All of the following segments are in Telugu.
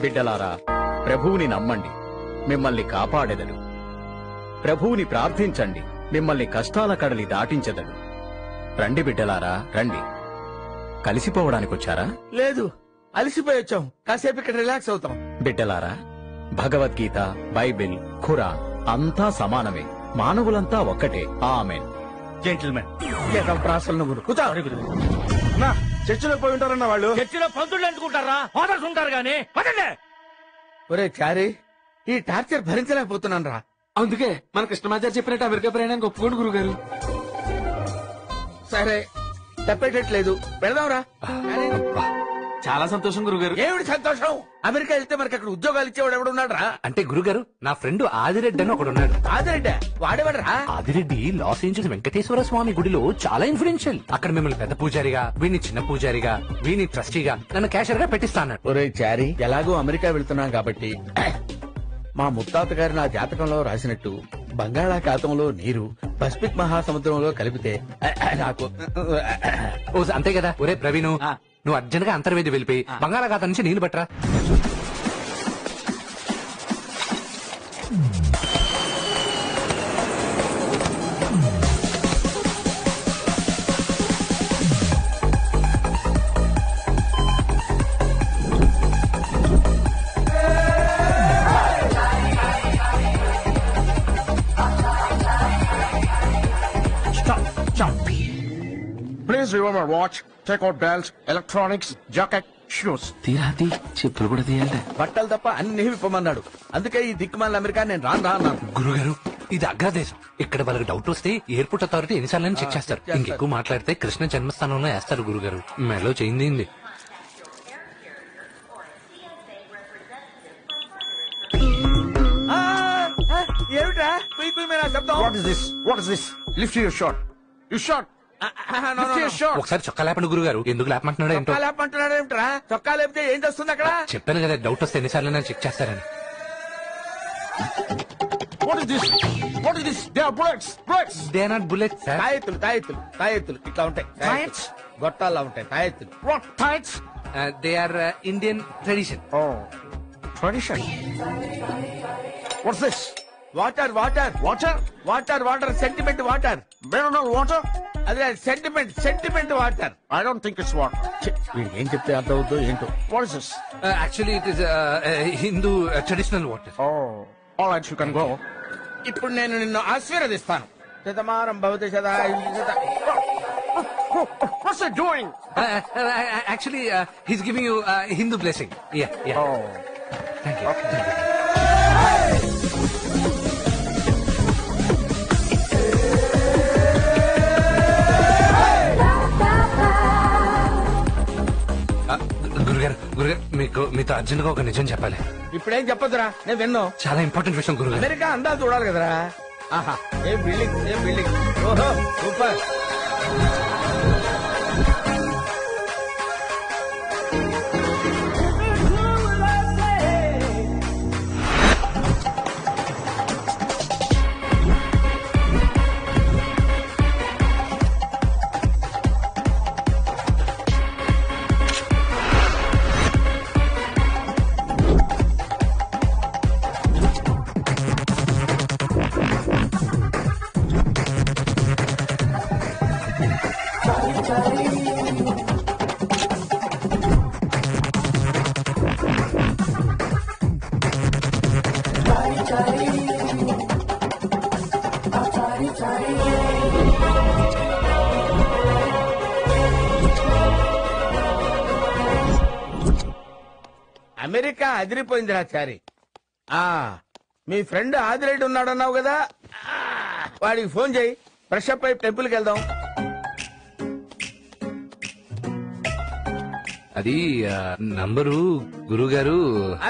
బిడ్డలారా, ప్రభువుని నమ్మండి, మిమ్మల్ని కాపాడెదడు. ప్రభువుని ప్రార్థించండి, మిమ్మల్ని కష్టాల కడలి దాటించెదడు. రండి బిడ్డలారా, రండి. కలిసిపోవడానికొచ్చారా? లేదు, అలసిపోయి వచ్చాం. కాసేపు ఇక్కడ రిలాక్స్ అవుతాం. బిడ్డలారా, భగవద్గీత, బైబిల్, ఖురాన్ అంతా సమానమే. మానవులంతా ఒక్కటే. ఆమేన్. జెంటిల్మెన్, ప్రాసలు నువ్వు కూర్చో. చర్చిలో పోయి ఉంటారన్న వాళ్ళు. చర్చిలో పంతులు అనుకుంటారా? ఫాదర్స్ ఉంటారు గానీ. ఒరే చారీ, ఈ టార్చర్ భరించలేకపోతున్నాను రా. అందుకే మన కృష్ణమాచారి చెప్పినట్టు అమెరికా ప్రయాణానికి ఒప్పుకోండి గురుగారు. సరే, తప్పేటట్లేదు, వెళదాం రా. చాలా సంతోషం గురుగారు. ఏమిటి సంతోషం? అమెరికా వెళ్తే మనకి అక్కడ ఉద్యోగాలు ఇచ్చేవాడు ఎవడున్నాడు రా? అంటే గురుగారు, నా ఫ్రెండ్ ఆదిరెడ్డి అని ఒకడున్నాడు. ఆదిరెడ్డి వాడేవాడరా? ఆదిరెడ్డి లాస్ ఏంజల్స్ వెంకటేశ్వర స్వామి గుడిలో చాలా ఇన్ఫ్లుయెన్షియల్. అక్కడ మిమ్మల్ని పెద్ద పూజారిగా, వీడిని చిన్న పూజారిగా, వీడిని ట్రస్టీగా, నన్ను క్యాషియర్ గా పెట్టిస్తాను. ఒరే చారీ, ఎలాగో అమెరికా వెళ్తున్నాం కాబట్టి మా ముత్తాత గారు నా జాతకంలో రాసినట్టు బంగాళాఖాతంలో నీరు పసిఫిక్ మహాసముద్రంలో కలిపితే నాకు ఓ అంతే కదా. ఒరే ప్రవీణు, నువ్వు అర్జెంట్ గా అంతర్వేది వెళ్ళిపోయి బంగాళాఖాతం నుంచి నీళ్లు పట్టరా. Please remember watch, take out belts, electronics, jacket, shoes. తీరాతి చెప్పులు కూడా తీయాలి. బట్టలు తప్ప అన్ని విప్పమన్నాడు. అందుకే ఈ దిక్కుమాల అమెరికా నేను రాను అన్నాను. గురుగారు, ఇది అగ్రదేశం. ఇక్కడ వాళ్ళకి డౌట్ వస్తే ఎయిర్పోర్ట్ అథారిటీ ఎన్నిసార్లు చెక్ చేస్తారు. ఇంకెక్కువ మాట్లాడితే కృష్ణ జన్మస్థానంలో వేస్తారు. గురుగారు, మెలో చేయింది. ఏమిట్రా శబ్దం? What is this? What is this? Lift your shirt. You shot. Lift your shirt. ఒకసారి చొక్కా లేపండి గురుగారు. ఎందుకు లేపమంటున్నాడు ఏంటో. చొక్కా లేపంటున్నాడు ఏమిట్రా? చొక్కా లేపితే ఏం చేస్తుంది అక్కడ? చెప్పాను కదా, డౌట్ వస్తే ఎన్నిసార్లు చెక్ చేస్తారని. What is this? What is this? They are bullets. Bullets. They are not bullets sir. తాయెత్తులు ఇట్లా ఉంటాయి. Tights? గొట్టాల్లో ఉంటాయి తాయెత్తులు. What tights? They are Indian tradition. Oh, tradition. What's this? Water sentiment water. Mineral water? అదే sentiment water. I don't think it's water. వీడికి ఏం చెప్తే అర్థం అవుతుందో ఏంటో. What is this? Actually it is Hindu traditional water. Oh, all right, you can go. ఇప్పుడు నేను నిన్ను ఆశీర్వదిస్తాను. శతమానం భవతి శత. What's it doing? Actually he's giving you Hindu blessing. Oh. Thank you. గురుగారు, మీతో అర్జెంట్ గా ఒక నిజం చెప్పాలి. ఇప్పుడేం చెప్పొద్దురా, నేను విన్ను. చాలా ఇంపార్టెంట్ విషయం గురుగారు. అమెరికా అందాలు చూడాలి కదరా. ఆహా, ఏం బిల్డింగ్. ఓహో, సూపర్. అమెరికా అదిరిపోయిందిరా చారి. మీ ఫ్రెండ్ ఆదిరెడ్డి ఉన్నాడన్నావు కదా, వాడికి ఫోన్ చేయి. ఫ్రెష్ అప్ అయి టెంపుల్కి వెళ్దాం. అది నంబరు గురుగారు.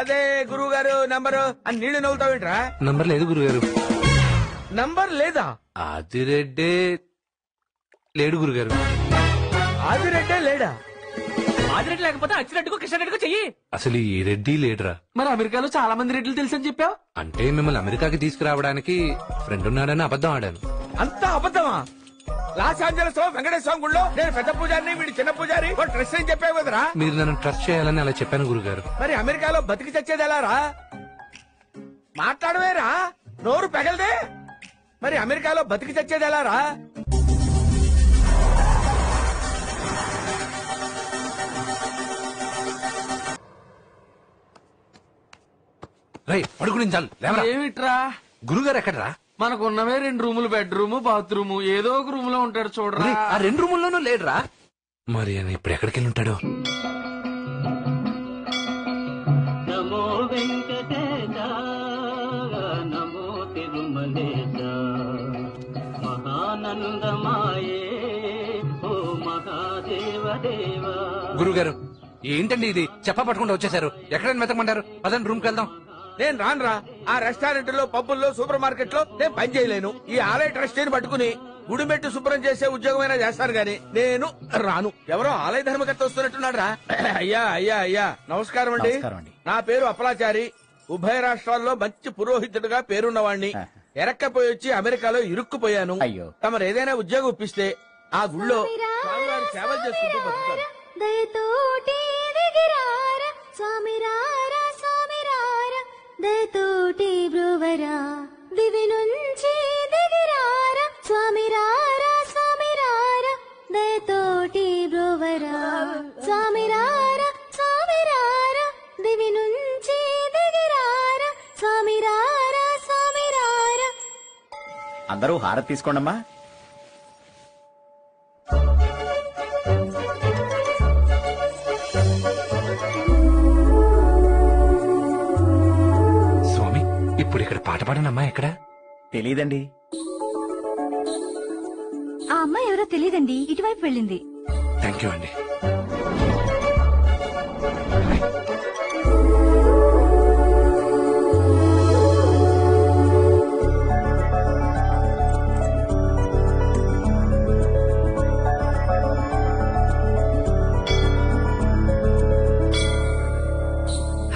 అదే గురువు గారు నంబరు అని నీళ్లు నవ్వుతావేంట్రా? నంబర్ లేదు గురుగారు. నంబర్ లేదా? ఆదిరెడ్డే లేడు గురుగారు. ఆదిరెడ్డే లేడా? ఆదిరెడ్డి లేకపోతే అచ్చిరెడ్డికో కిషన్ చెయ్యి. అసలు ఈ రెడ్డి లేడురా. మరి అమెరికాలో చాలా మంది రెడ్లు తెలుసని చెప్పావు. అంటే మిమ్మల్ని అమెరికాకి తీసుకురావడానికి ఫ్రెండ్ ఉన్నాడని అబద్ధం ఆడాను. అంతా అబద్ధమా? లాస్ ఏంజల్స్ వెంకటేశ్వర గుళ్ళో నేను పెద్ద పూజారిని వీడి చిన్న పూజారి ట్రస్ట్ అని చెప్పావు కదరా. మీరు నన్ను ట్రస్ట్ చేయాలని అలా చెప్పాను గురుగారు. మరి అమెరికాలో బతికి చచ్చేది ఎలా రా? మాట్లాడవేరా, నోరు పెగలదే. మరి అమెరికాలో బతికి చచ్చేది ఎలా రా? రై పడుకుని చాలు లేవరా. ఏమిట్రా గురుగారు ఎక్కడరా? మనకున్నవే 2 రూములు, బెడ్రూమ్, బాత్రూమ్. ఏదో ఒక రూమ్ లో ఉంటాడు చూడరా. ఒరేయ్, ఆ 2 రూముల్లోనూ లేడురా. మరి ఆయన ఇప్పుడు ఎక్కడికి వెళ్ళి ఉంటాడు? నమో వెంకటేశ నమో తిరుమలేశ మహానందమాయే ఓ మహాదేవ దేవ. గురుగారు ఏంటండి ఇది? చెప్ప పట్టుకుంటూ వచ్చేసారు. ఎక్కడైనా వెతకమంటారు? పదండి రూమ్ కి వెళ్దాం. నేను రానురా. ఆ రెస్టారెంట్లో, పబ్బుల్లో, సూపర్ మార్కెట్ లో నేను పని చేయలేను. ఈ ఆలయ ట్రస్టీని పట్టుకుని గుడిమెట్టు శుభ్రం చేసే ఉద్యోగమైనా చేస్తాను గాని నేను రాను. ఎవరో ఆలయ ధర్మకర్త వస్తున్నట్టున్నాడు రా. అయ్యా అయ్యా అయ్యా నమస్కారం అండి. నమస్కారం అండి. నా పేరు అప్పలాచారి. ఉభయ రాష్ట్రాల్లో మంచి పురోహితుడిగా పేరున్నవాణ్ణి. ఎరక్కపోయి వచ్చి అమెరికాలో ఇరుక్కుపోయాను. అయ్యో. తమరు ఏదైనా ఉద్యోగం ఇప్పిస్తే ఆ గుళ్ళో స్వామివారి సేవలు చేసుకుంటూ బతుకుతాను. దయతోటి దిగిరారా స్వామి రారా స్వామి రారా దయతోటి బ్రువరా దివి నుంచి దిగిరారా స్వామి రారా స్వామి రారా దయతోటి బ్రువరా స్వామి రారా స్వామి రారా దివి నుంచి దిగిరారా స్వామి రారా స్వామి రారా. అందరూ హారతి తీసుకోండమ్మా. స్వామి ఇప్పుడు ఇక్కడ పాట పాడనమ్మా. ఎక్కడ? తెలీదండి. ఆ అమ్మాయి ఎవరో తెలియదండి, ఇటువైపు వెళ్ళింది. థ్యాంక్ యూ అండి.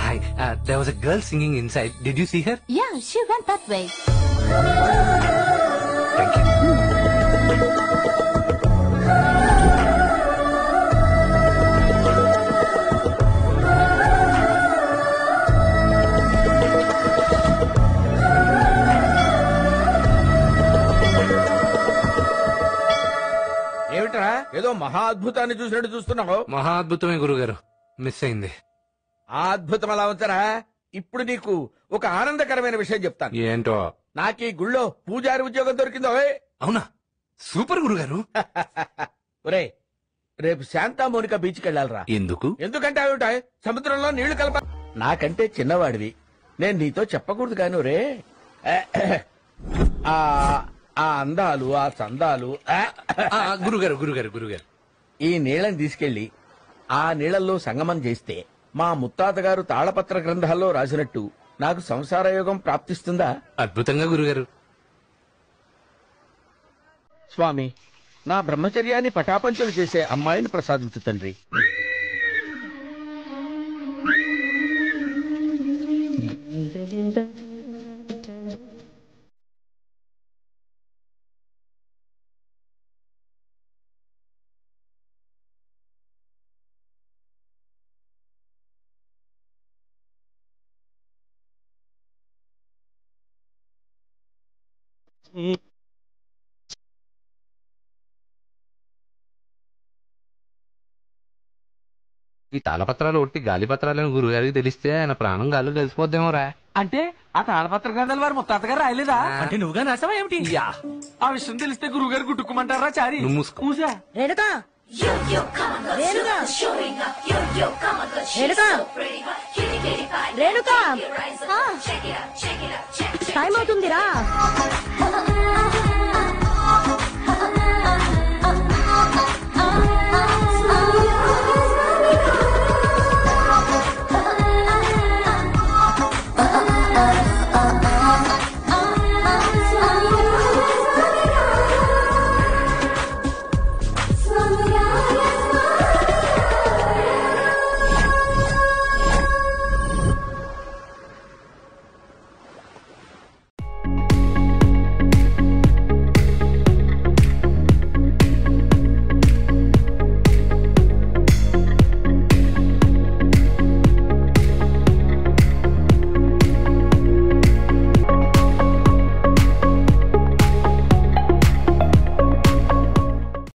Hi, there was a girl singing inside. Did you see her? Yeah, she went that way. Thank you. ఏమిట్రా ఏదో మహా అద్భుతాన్ని చూసినట్టు చూస్తున్నావు? మహా అద్భుతమే గురుగారు. మిస్ అయింది. ఆ అద్భుతం అలా ఉంచరా. ఇప్పుడు నీకు ఒక ఆనందకరమైన విషయం చెప్తాను. ఏంటో? నాకు ఈ గుళ్ళో పూజారి ఉద్యోగం దొరికిందో. అవునా? సూపర్ గురుగారు. ఒరే రేపు శాంతామోనికా బీచ్కి వెళ్ళాలరా. ఎందుకు? ఎందుకంటే అవి సముద్రంలో నీళ్లు కలప. నాకంటే చిన్నవాడివి, నేను నీతో చెప్పకూడదు కాను రే. ఆ అందాలు, ఆ చందాలు. గురుగారు గురుగారు గురుగారు ఈ నీళ్ళని తీసుకెళ్లి ఆ నీళ్లలో సంగమం చేస్తే మా ముత్తాత గారు తాళపత్ర గ్రంథాల్లో రాసినట్టు నాకు సంసార యోగం ప్రాప్తిస్తుందా? అద్భుతంగా గురుగారు. స్వామి, నా బ్రహ్మచర్యాన్ని పటాపంచలు చేసే అమ్మాయిని ప్రసాదించు తండ్రి. ఈ తాళపత్రాలు ఒట్టి గాలి పత్రాలని గురుగారికి తెలిస్తే ఆయన ప్రాణం గాలి కలిసిపోద్దేమో రా. అంటే ఆ తాళపత్ర గ్రంథాలు వారి ముత్తాత గారు రాయలేదా? అంటే నువ్వుగా రాసావా ఏమిటి? ఆ విషయం తెలిస్తే గురువు గారు గుట్టుకోమంటారా? చారి నువ్వు మూసుకో. మూసా. రేణుకా రేణుకా రేణుకా రేణుకా టైం అవుతుందిరా.